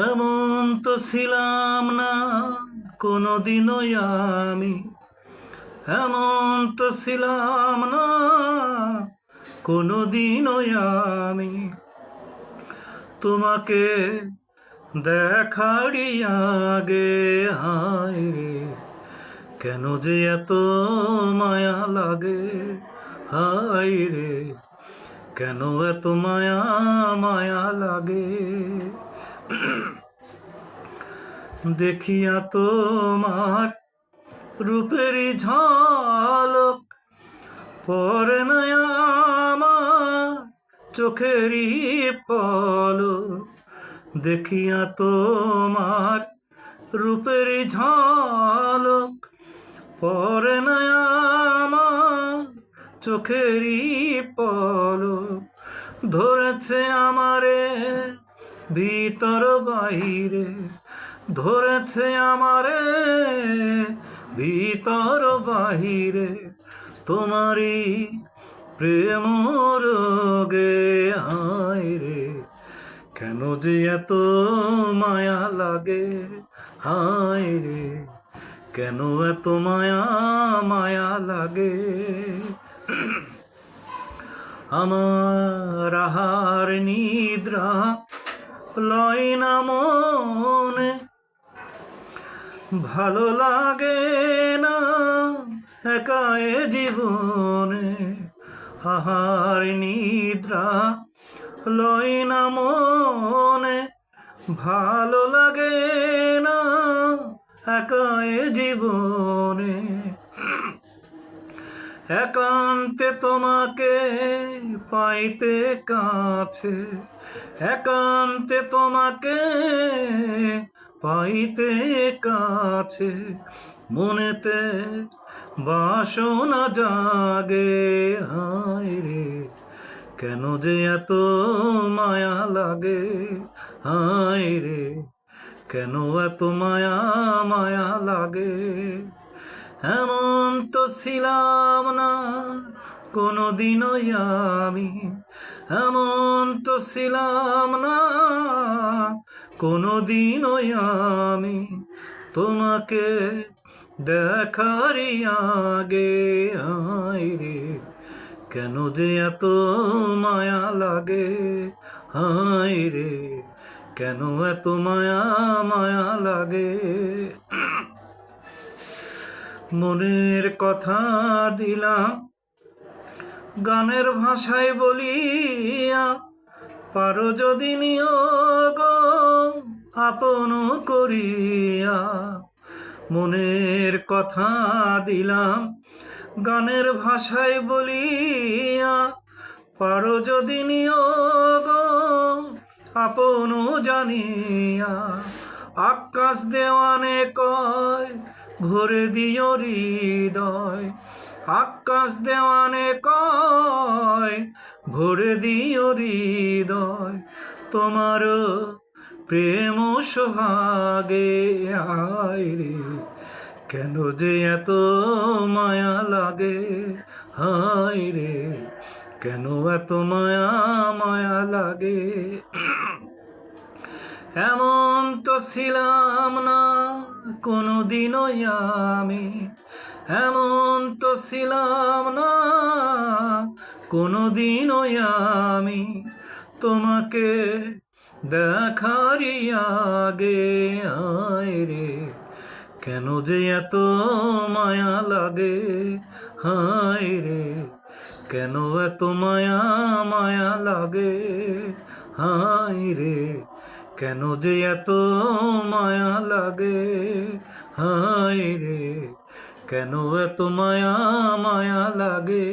এমন তো ছিলাম না কোনোদিনও আমি, এমন তো ছিলাম না কোনোদিনও আমি। তোমাকে দেখারই আগে হায় রে, কেন যে এত মায়া লাগে, হায় রে, কেন এত মায়া মায়া লাগে। দেখিয়া তোমার রূপেরই ঝলক পরে না আমার চোখেরই পলক। দেখিয়া তোমার রূপেরই ঝলক পরে না আমার চোখেরই পলক। ধরেছে আমারে ভিতর বাইরে, ধরেছে আমারে ভিতর বাহিরে, তোমারই প্রেম রোগে হায় রে, কেন যে এত মায়া লাগে, হায় রে, কেন এত মায়া মায়া লাগে। আমার আহার নিদ্রা লয় না মনে, ভালো লাগে না একা এ জীবনে। আহার নিদ্রা লয় না মনে, ভালো লাগে না একা এ জীবনে। একান্তে তোমাকে পাইতে কাছে, একান্তে তোমাকে পাইতে কাছে, মনেতে বাসনা জাগে হায় রে, কেন যে এত মায়া লাগে, হায় রে, কেন এত মায়া মায়া লাগে। এমন তো ছিলাম না কোনোদিনও আমি, এমন তো ছিলাম না কোনোদিনও আমি। তোমাকে দেখারই আগে হায় রে, কেন যে এত মায়া লাগে, হায় রে, কেন এত মায়া মায়া লাগে। মনের কথা দিলাম গানের ভাষায় বলিয়া, পারো যদি নিয়োগ আপন করিয়া। মনের কথা দিলাম গানের ভাষায় বলিয়া, পারো যদি নিয়োগ আপন জানিয়া। আকাশ দেওয়ানে কয় ভরে দিও হৃদয়, আকাশ দেওয়ানে কয় ভরে দিও হৃদয়, তোমার প্রেম সোহাগে আয় রে, কেন যে এত মায়া লাগে, হায় রে, কেন এত মায়া মায়া লাগে। এমন তো ছিলাম না কোনোদিনও আমি, এমন তো ছিলাম না কোনোদিনও আমি। তোমাকে দেখারই আগে হায় রে, কেন যে এত মায়া লাগে, হায় রে, কেন এত মায়া মায়া লাগে, হায় রে, কেন যে এত মায়া লাগে, হায় রে, কেন এত মায়া মায়া লাগে।